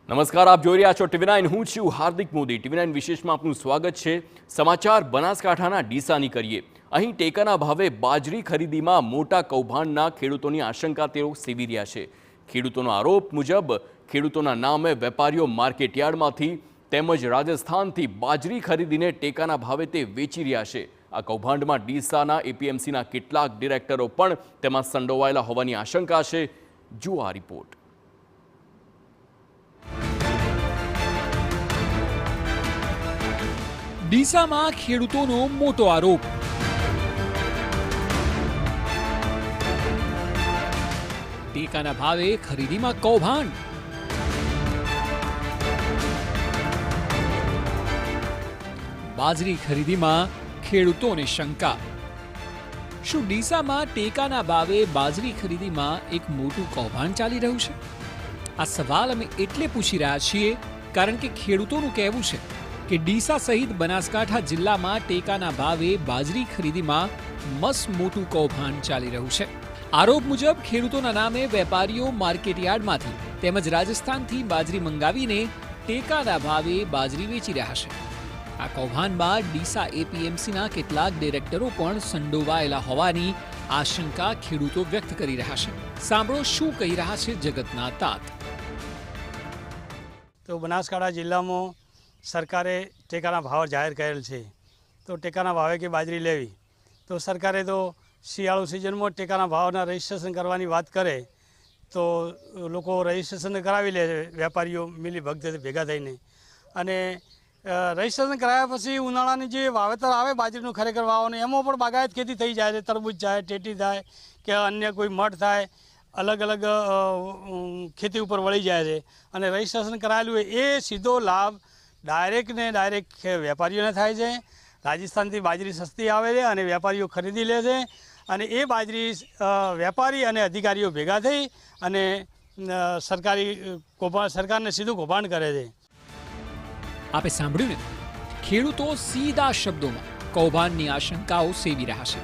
નમસ્કાર, આપ જોઈ રહ્યા છો TV9। હું છું હાર્દિક મોદી। TV9 વિશેષમાં આપનું સ્વાગત છે। સમાચાર બનાસકાંઠાના ડીસાની કરીએ। અહીં ટેકાના ભાવે બાજરી ખરીદીમાં મોટા કૌભાંડના ખેડૂતોની આશંકા તેઓ સેવી રહ્યા છે। ખેડૂતોનો આરોપ મુજબ ખેડૂતોના નામે વેપારીઓ માર્કેટયાર્ડમાંથી તેમજ રાજસ્થાનથી બાજરી ખરીદીને ટેકાના ભાવે તે વેચી રહ્યા છે। આ કૌભાંડમાં ડીસાના APMCના કેટલાક ડિરેક્ટરો પણ તેમાં સંડોવાયેલા હોવાની આશંકા છે। જુઓ આ રિપોર્ટ। ડીસામાં ખેડૂતોનો મોટો આરોપ। ટેકાના ભાવે ખરીદીમાં કૌભાંડ। બાજરી ખરીદીમાં ખેડૂતોને શંકા। શું ડીસામાં ટેકાના ભાવે બાજરી ખરીદીમાં એક મોટું કૌભાંડ ચાલી રહ્યું છે? આ સવાલ અમે એટલે પૂછી રહ્યા છીએ કારણ કે ખેડૂતોનું કહેવું છે કે ડીસા સહિત બનાસકાંઠા જિલ્લામાં ટેકાના ભાવે બાજરી ખરીદીમાં મસ્ત મોટું કૌભાંડ ચાલી રહ્યું છે। આરોપ મુજબ ખેડૂતોના નામે વેપારીઓ માર્કેટયાર્ડમાંથી તેમજ રાજસ્થાનથી બાજરી મંગાવીને ટેકાના ભાવે બાજરી વેચી રહ્યા છે। આ કૌભાંડમાં ડીસા APMCના કેટલાક ડિરેક્ટરો પણ સંડોવાયેલા હોવાની આશંકા ખેડૂતો વ્યક્ત કરી રહ્યા છે। સાંભળો શું કહી રહ્યા છે જગતના તાત। તો બનાસકાંઠા જિલ્લામાં સરકારે ટેકાના ભાવ જાહેર કરેલ છે, તો ટેકાના ભાવે કે બાજરી લેવી તો સરકારે તો શિયાળુ સિઝનમાં ટેકાના ભાવના રજિસ્ટ્રેશન કરવાની વાત કરે તો લોકો રજિસ્ટ્રેશન કરાવી લે વેપારીઓ મિલી ભગતે ભેગા થઈને। અને રજિસ્ટ્રેશન કરાવ્યા પછી ઉનાળાની જે વાવેતર આવે બાજરીનું ખરેખર વાવવાનું એમાં પણ બાગાયત ખેતી થઈ જાય છે। તરબૂચ થાય, ટેટી થાય કે અન્ય કોઈ મઠ થાય, અલગ અલગ ખેતી ઉપર વળી જાય છે। અને રજિસ્ટ્રેશન કરાયેલું હોય એ સીધો લાભ ડાયરેક્ટ વેપારીઓને થાય છે। રાજસ્થાનથી બાજરી સસ્તી આવે છે અને વેપારીઓ ખરીદી લે છે અને એ બાજરી વેપારી અને અધિકારીઓ ભેગા થઈ અને સરકારને સીધું કૌભાંડ કરે છે। આપે સાંભળ્યું ને, ખેડૂતો સીધા શબ્દોમાં કૌભાંડની આશંકાઓ સેવી રહ્યા છે।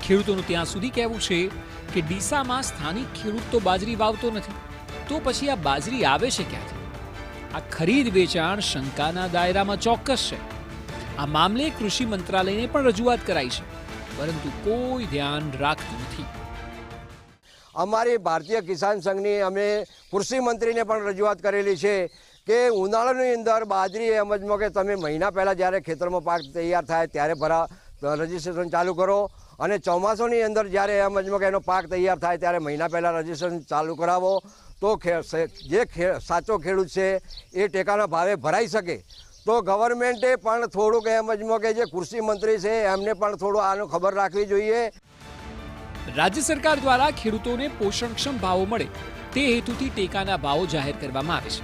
ખેડૂતોનું ત્યાં સુધી કહેવું છે કે ડીસામાં સ્થાનિક ખેડૂત તો બાજરી વાવતો નથી, તો પછી આ બાજરી આવે છે ક્યાંથી? આ ખરીદ વેચાણ શંકાના દાયરામાં ચોક્કસ છે। આ મામલે કૃષિ મંત્રાલયને પણ રજૂઆત કરાઈ છે, પરંતુ કોઈ ધ્યાન રાખતું નથી। અમારી ભારતીય કિસાન સંઘની અમે કૃષિ મંત્રીને પણ રજૂઆત કરેલી છે કે ઉનાળાની અંદર બાજરી સમજમાં કે તમે મહિના પહેલાં જ્યારે ખેતરમાં પાક તૈયાર થાય ત્યારે રજિસ્ટ્રેશન ચાલુ કરો અને ચોમાસાની અંદર જ્યારે સમજમાં કે એનો પાક તૈયાર થાય ત્યારે મહિના પહેલાં રજિસ્ટ્રેશન ચાલુ કરાવો તો જે સાચો ખેડૂત છે એ ટેકાના ભાવે ભરાઈ શકે। તો ગવર્મેન્ટે પણ થોડુંક સમજમાં કે જે કૃષિ મંત્રી છે એમને પણ થોડું આનો ખબર રાખવી જોઈએ। રાજ્ય સરકાર દ્વારા ખેડૂતોને પોષણક્ષમ ભાવો મળે તે હેતુથી ટેકાના ભાવો જાહેર કરવામાં આવે છે,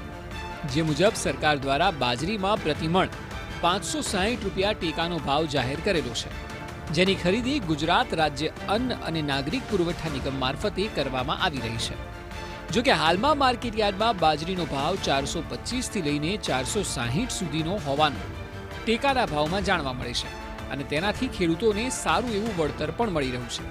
જે મુજબ સરકાર દ્વારા બાજરીમાં પ્રતિમણ 560 રૂપિયા ટેકાનો ભાવ જાહેર કરેલો છે, જેની ખરીદી ગુજરાત રાજ્ય અન્ન અને નાગરિક પુરવઠા નિગમ મારફતે કરવામાં આવી રહી છે। જો કે હાલમાં માર્કેટયાર્ડમાં બાજરીનો ભાવ 425 થી લઈને 460 સુધીનો હોવાનું ટેકાના ભાવમાં જાણવા મળે છે અને તેનાથી ખેડૂતોને સારું એવું વળતર પણ મળી રહ્યું છે।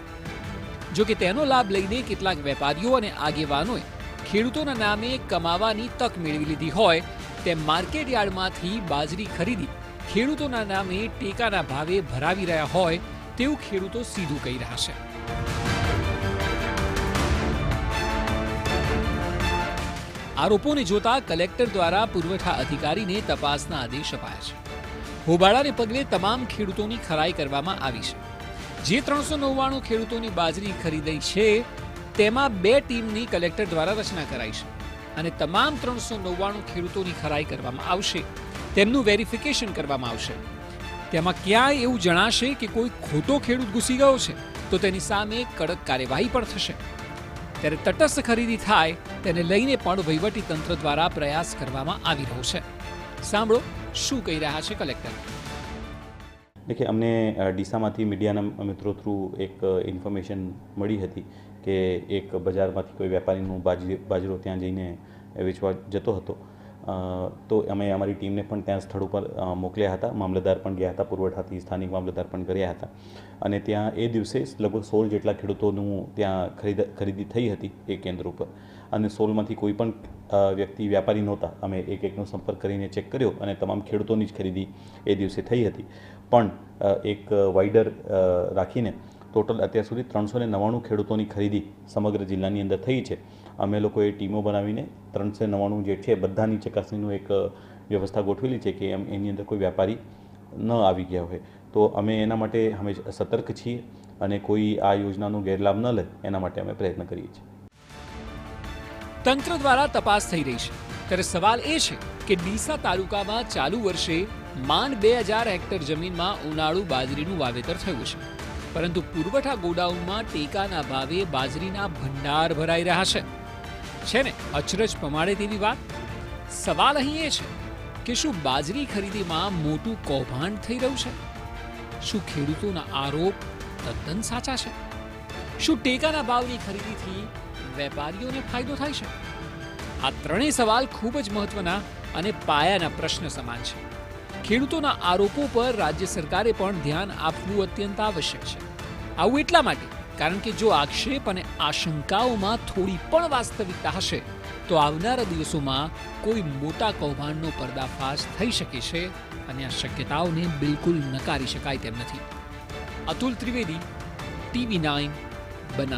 જો કે તેનો લાભ લઈને કેટલાક વેપારીઓ અને આગેવાનોએ ખેડૂતોના નામે કમાવાની તક મેળવી લીધી હોય તેમ માર્કેટયાર્ડમાંથી બાજરી ખરીદી ખેડૂતોના નામે ટેકાના ભાવે ભરાવી રહ્યા હોય તેવું ખેડૂતો સીધું કહી રહ્યા છે। આરોપોને જોતા કલેક્ટર દ્વારા પુરવઠા અધિકારીને તપાસના આદેશ અપાયા છે। હોબાળાને પગલે તમામ ખેડૂતોની ખરાઈ કરવામાં આવી છે। જે 399 ખેડૂતોની બાજરી ખરીદાઈ છે તેમાં 2 ટીમની કલેક્ટર દ્વારા રચના કરાઈ છે અને તમામ 399 ખેડૂતોની ખરાઈ કરવામાં આવશે, તેમનું વેરિફિકેશન કરવામાં આવશે। તેમાં ક્યાંય એવું જણાશે કે કોઈ ખોટો ખેડૂત ઘૂસી ગયો છે તો તેની સામે કડક કાર્યવાહી પણ થશે। ત્યારે તટસ્થ ખરીદી થાય તેને લઈને પણ વહીવટી તંત્ર દ્વારા પ્રયાસ કરવામાં આવી રહ્યો છે। સાંભળો શું કહી રહ્યા છે કલેક્ટર। देखिए, हमने ડીસામાંથી મીડિયાના મિત્રો થ્રુ એક ઇન્ફોર્મેશન મળી હતી કે એક બજારમાંથી કોઈ વેપારીનું બાજરો ત્યાં જઈને વેચવા જતો હતો, તો અમે અમારી ટીમને પણ ત્યાં સ્થળ ઉપર મોકલ્યા હતા। મામલતદાર પણ ગયા હતા, પુરવઠાથી સ્થાનિક મામલતદાર પણ ગયા હતા અને ત્યાં એ દિવસે લગભગ 16 જેટલા ખેડૂતોનું ત્યાં ખરીદી થઈ હતી એ કેન્દ્ર ઉપર। અને 16માંથી કોઈ પણ વ્યક્તિ વ્યાપારી નહોતા. અમે એકનો સંપર્ક કરીને ચેક કર્યો અને તમામ ખેડૂતોની જ ખરીદી એ દિવસે થઈ હતી. પણ એક વાઇડર રાખીને ટોટલ અત્યાર સુધી 399 ખેડૂતોની ખરીદી સમગ્ર જિલ્લાની અંદર થઈ છે. અમે લોકોએ ટીમો બનાવીને 399 જે છે બધાની ચકાસણીનું એક વ્યવસ્થા ગોઠવેલી છે કે એની અંદર કોઈ વ્યાપારી ન આવી ગયા હોય. તો અમે એના માટે હંમેશા સતર્ક છીએ અને કોઈ આ યોજનાનો ગેરલાભ ન લે એના માટે અમે પ્રયત્ન કરીએ છીએ. તંત્ર દ્વારા તપાસ થઈ રહી છે, ત્યારે સવાલ એ છે કે ડીસા તાલુકામાં ચાલુ વર્ષે માંડ 2000 હેક્ટર જમીનમાં ઉનાળુ બાજરીનું વાવેતર થયું છે, પરંતુ પુરવઠા ગોડાઉનમાં ટેકાના ભાવે બાજરીના ભંડાર ભરાઈ રહ્યા છે ને અચરજ પમાડે તેવી વાત. સવાલ અહીં એ છે કે શું બાજરી ખરીદીમાં મોટું કૌભાંડ થઈ રહ્યું છે? શું ખેડૂતોના આરોપ તદ્દન સાચા છે? શું ટેકાના ભાવની ખરીદીથી વેપારીઓને ફાયદો થાય છે? આ ત્રણેય સવાલ ખૂબ જ મહત્વના અને પાયાના પ્રશ્ન સમાન છે. ખેડૂતોના આરોપો પર રાજ્ય સરકારે પણ ધ્યાન આપવું અત્યંત આવશ્યક છે. આવું એટલા માટે કારણ કે જો આક્ષેપ અને આશંકાઓમાં થોડી પણ વાસ્તવિકતા હશે તો આવનારા દિવસોમાં કોઈ મોટા કૌભાંડનો પર્દાફાશ થઈ શકે છે અને આ શક્યતાઓને બિલકુલ નકારી શકાય તેમ નથી. અતુલ ત્રિવેદી, TV9, બનાસકાંઠા.